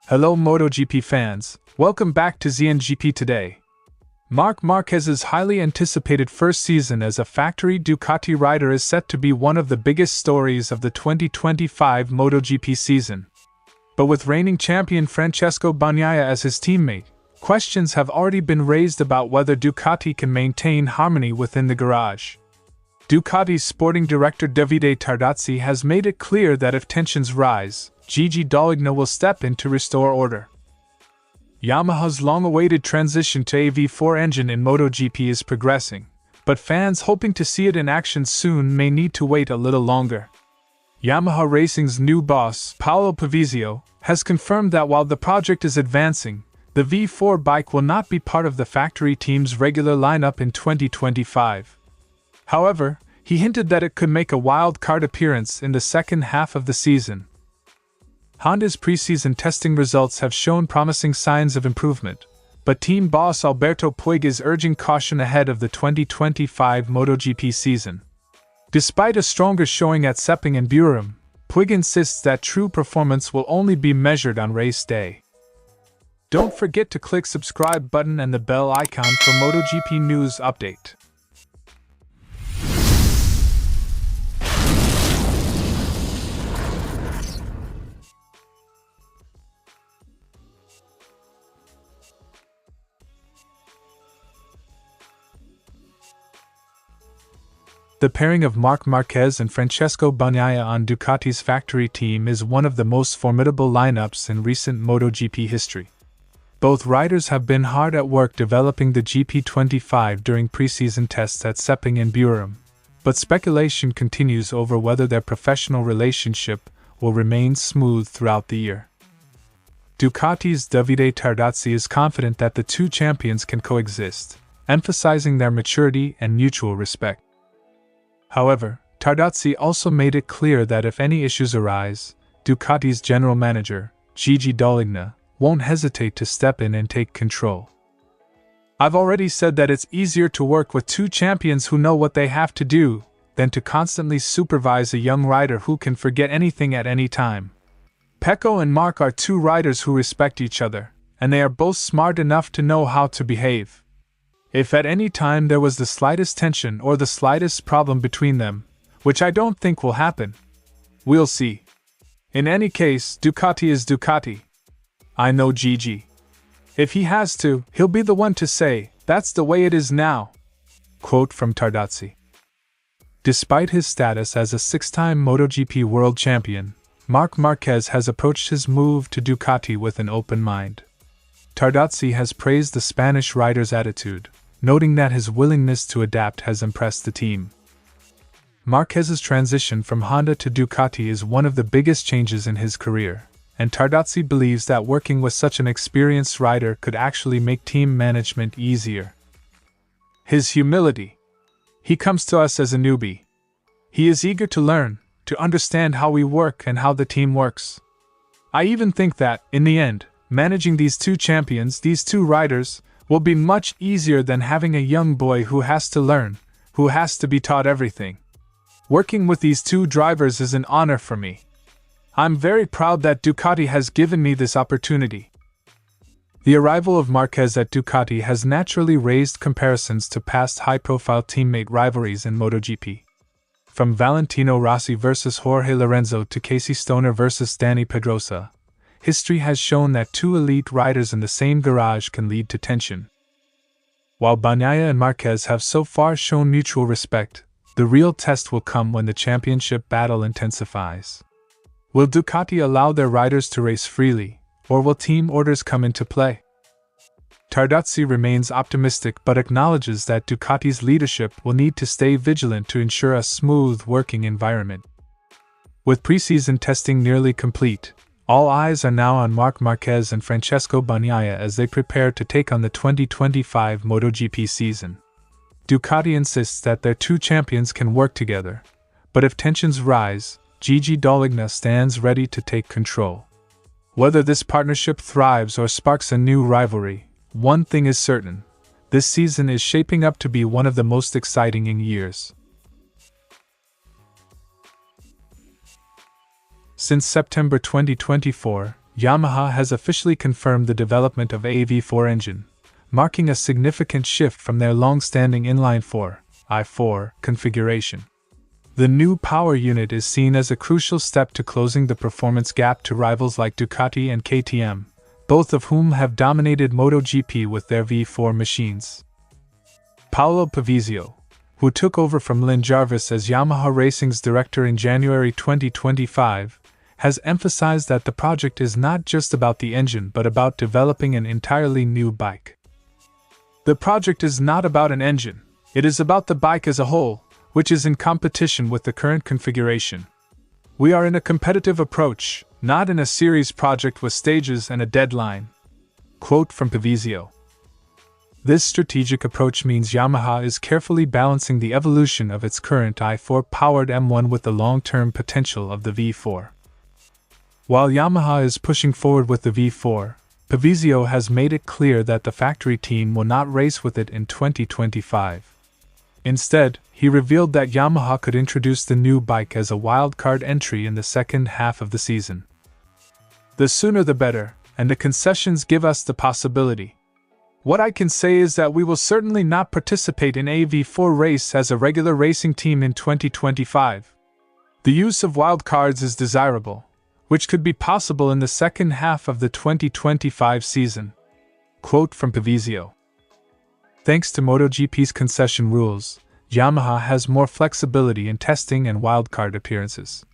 Hello MotoGP fans, welcome back to ZNGP Today. Marc Marquez's highly anticipated first season as a factory Ducati rider is set to be one of the biggest stories of the 2025 MotoGP season. But with reigning champion Francesco Bagnaia as his teammate, questions have already been raised about whether Ducati can maintain harmony within the garage. Ducati's sporting director Davide Tardozzi has made it clear that if tensions rise, Gigi Dall'Igna will step in to restore order. Yamaha's long-awaited transition to a V4 engine in MotoGP is progressing, but fans hoping to see it in action soon may need to wait a little longer. Yamaha Racing's new boss, Paolo Pavesio, has confirmed that while the project is advancing, the V4 bike will not be part of the factory team's regular lineup in 2025. However, he hinted that it could make a wild-card appearance in the second half of the season. Honda's preseason testing results have shown promising signs of improvement, but team boss Alberto Puig is urging caution ahead of the 2025 MotoGP season. Despite a stronger showing at Sepang and Buram, Puig insists that true performance will only be measured on race day. Don't forget to click subscribe button and the bell icon for MotoGP news update. The pairing of Marc Marquez and Francesco Bagnaia on Ducati's factory team is one of the most formidable lineups in recent MotoGP history. Both riders have been hard at work developing the GP25 during preseason tests at Sepang and Buram, but speculation continues over whether their professional relationship will remain smooth throughout the year. Ducati's Davide Tardozzi is confident that the two champions can coexist, emphasizing their maturity and mutual respect. However, Tardozzi also made it clear that if any issues arise, Ducati's general manager, Gigi Dall'Igna, won't hesitate to step in and take control. "I've already said that it's easier to work with two champions who know what they have to do, than to constantly supervise a young rider who can forget anything at any time. Pecco and Marc are two riders who respect each other, and they are both smart enough to know how to behave. If at any time there was the slightest tension or the slightest problem between them, which I don't think will happen, we'll see. In any case, Ducati is Ducati. I know Gigi. If he has to, he'll be the one to say, that's the way it is now." Quote from Tardozzi. Despite his status as a six-time MotoGP world champion, Marc Marquez has approached his move to Ducati with an open mind. Tardozzi has praised the Spanish rider's attitude, noting that his willingness to adapt has impressed the team. Marquez's transition from Honda to Ducati is one of the biggest changes in his career, and Tardozzi believes that working with such an experienced rider could actually make team management easier. His humility. "He comes to us as a newbie. He is eager to learn, to understand how we work and how the team works. I even think that, in the end, managing these two champions, these two riders, will be much easier than having a young boy who has to learn, who has to be taught everything. Working with these two drivers is an honor for me. I'm very proud that Ducati has given me this opportunity." The arrival of Marquez at Ducati has naturally raised comparisons to past high-profile teammate rivalries in MotoGP. From Valentino Rossi vs Jorge Lorenzo to Casey Stoner vs Danny Pedrosa, history has shown that two elite riders in the same garage can lead to tension. While Bagnaia and Marquez have so far shown mutual respect, the real test will come when the championship battle intensifies. Will Ducati allow their riders to race freely, or will team orders come into play? Tardozzi remains optimistic but acknowledges that Ducati's leadership will need to stay vigilant to ensure a smooth working environment. With preseason testing nearly complete, all eyes are now on Marc Marquez and Francesco Bagnaia as they prepare to take on the 2025 MotoGP season. Ducati insists that their two champions can work together, but if tensions rise, Gigi Dall'Igna stands ready to take control. Whether this partnership thrives or sparks a new rivalry, one thing is certain: this season is shaping up to be one of the most exciting in years. Since September 2024, Yamaha has officially confirmed the development of a V4 engine, marking a significant shift from their long-standing inline-4 (i4) configuration. The new power unit is seen as a crucial step to closing the performance gap to rivals like Ducati and KTM, both of whom have dominated MotoGP with their V4 machines. Paolo Pavesio, who took over from Lynn Jarvis as Yamaha Racing's director in January 2025, has emphasized that the project is not just about the engine but about developing an entirely new bike. The project is not about an engine, it is about the bike as a whole, which is in competition with the current configuration. We are in a competitive approach, not in a series project with stages and a deadline. Quote from Pavesio. This strategic approach means Yamaha is carefully balancing the evolution of its current i4-powered M1 with the long-term potential of the V4. While Yamaha is pushing forward with the V4, Pavesio has made it clear that the factory team will not race with it in 2025. Instead, he revealed that Yamaha could introduce the new bike as a wildcard entry in the second half of the season. The sooner the better, and the concessions give us the possibility. What I can say is that we will certainly not participate in a V4 race as a regular racing team in 2025. The use of wildcards is desirable, which could be possible in the second half of the 2025 season. Quote from Pavesio. Thanks to MotoGP's concession rules, Yamaha has more flexibility in testing and wildcard appearances.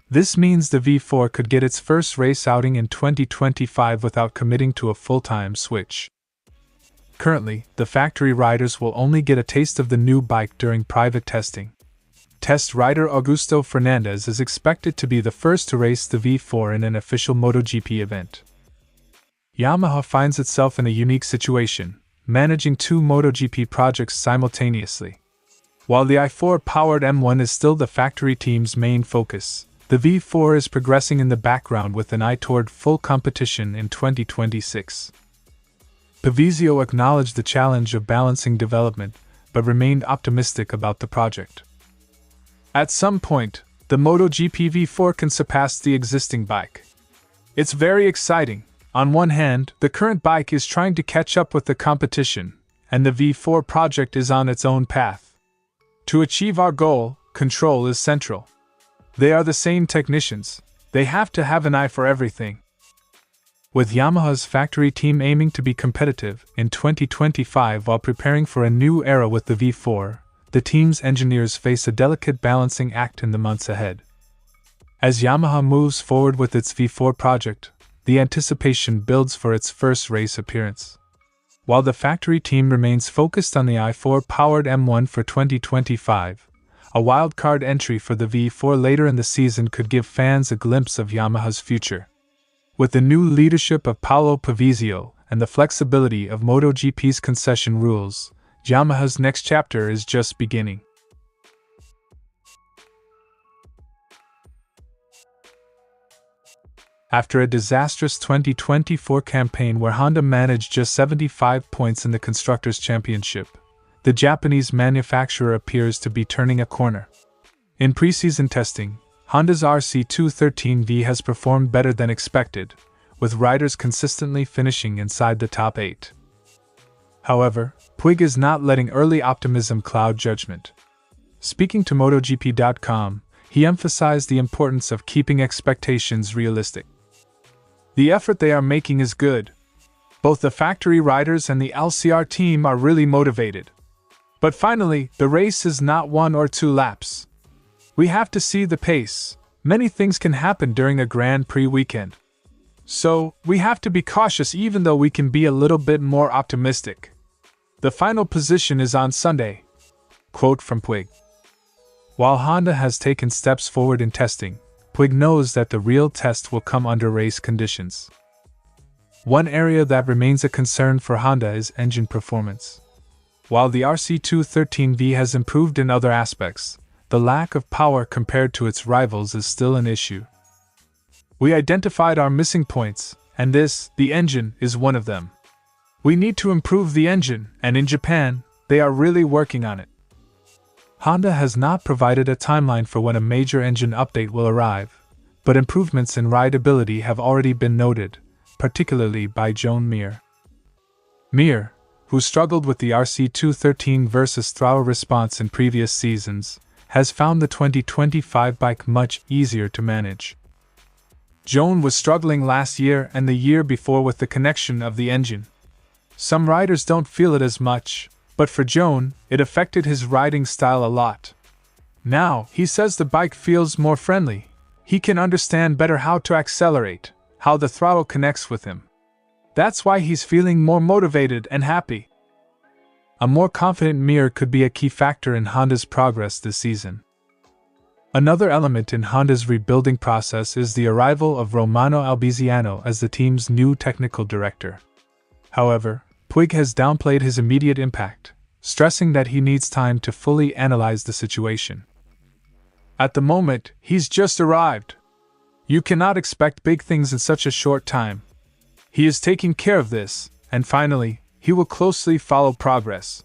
This means the V4 could get its first race outing in 2025 without committing to a full-time switch. Currently, the factory riders will only get a taste of the new bike during private testing. Test rider Augusto Fernandez is expected to be the first to race the V4 in an official MotoGP event. Yamaha finds itself in a unique situation, managing two MotoGP projects simultaneously. While the i4-powered M1 is still the factory team's main focus, the V4 is progressing in the background with an eye toward full competition in 2026. Pavesio acknowledged the challenge of balancing development, but remained optimistic about the project. At some point, the MotoGP V4 can surpass the existing bike. It's very exciting. On one hand, the current bike is trying to catch up with the competition, and the V4 project is on its own path. To achieve our goal, control is central. They are the same technicians, they have to have an eye for everything. With Yamaha's factory team aiming to be competitive in 2025 while preparing for a new era with the V4, the team's engineers face a delicate balancing act in the months ahead. As Yamaha moves forward with its V4 project, the anticipation builds for its first race appearance. While the factory team remains focused on the i4-powered M1 for 2025, a wildcard entry for the V4 later in the season could give fans a glimpse of Yamaha's future. With the new leadership of Paolo Pavesio and the flexibility of MotoGP's concession rules, Yamaha's next chapter is just beginning. After a disastrous 2024 campaign where Honda managed just 75 points in the Constructors' Championship, the Japanese manufacturer appears to be turning a corner. In preseason testing, Honda's RC213V has performed better than expected, with riders consistently finishing inside the top 8. However, Puig is not letting early optimism cloud judgment. Speaking to MotoGP.com, he emphasized the importance of keeping expectations realistic. The effort they are making is good. Both the factory riders and the LCR team are really motivated. But finally, the race is not 1 or 2 laps. We have to see the pace. Many things can happen during a Grand Prix weekend. So, we have to be cautious even though we can be a little bit more optimistic. The final position is on Sunday. Quote from Puig. While Honda has taken steps forward in testing, Puig knows that the real test will come under race conditions. One area that remains a concern for Honda is engine performance. While the RC213V has improved in other aspects, the lack of power compared to its rivals is still an issue. We identified our missing points, and this, the engine, is one of them. We need to improve the engine, and in Japan, they are really working on it. Honda has not provided a timeline for when a major engine update will arrive, but improvements in rideability have already been noted, particularly by Joan Mir. Mir, who struggled with the RC213 versus throttle response in previous seasons, has found the 2025 bike much easier to manage. Joan was struggling last year and the year before with the connection of the engine. Some riders don't feel it as much, but for Joan, it affected his riding style a lot. Now, he says the bike feels more friendly. He can understand better how to accelerate, how the throttle connects with him. That's why he's feeling more motivated and happy. A more confident Mir could be a key factor in Honda's progress this season. Another element in Honda's rebuilding process is the arrival of Romano Albiziano as the team's new technical director. However, Puig has downplayed his immediate impact, stressing that he needs time to fully analyze the situation. At the moment, he's just arrived. You cannot expect big things in such a short time. He is taking care of this, and finally, he will closely follow progress.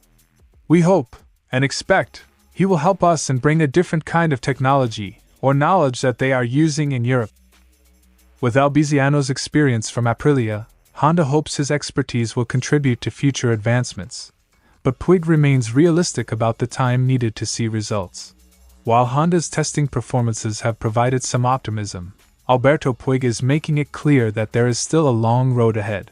We hope, and expect, he will help us and bring a different kind of technology, or knowledge that they are using in Europe. With Albiziano's experience from Aprilia, Honda hopes his expertise will contribute to future advancements. But Puig remains realistic about the time needed to see results. While Honda's testing performances have provided some optimism, Alberto Puig is making it clear that there is still a long road ahead.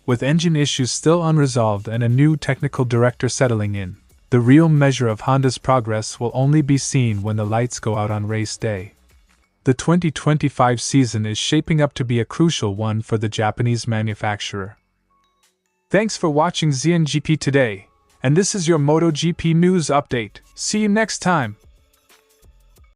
With engine issues still unresolved and a new technical director settling in, the real measure of Honda's progress will only be seen when the lights go out on race day. The 2025 season is shaping up to be a crucial one for the Japanese manufacturer. Thanks for watching ZNGP Today, and this is your MotoGP news update. See you next time.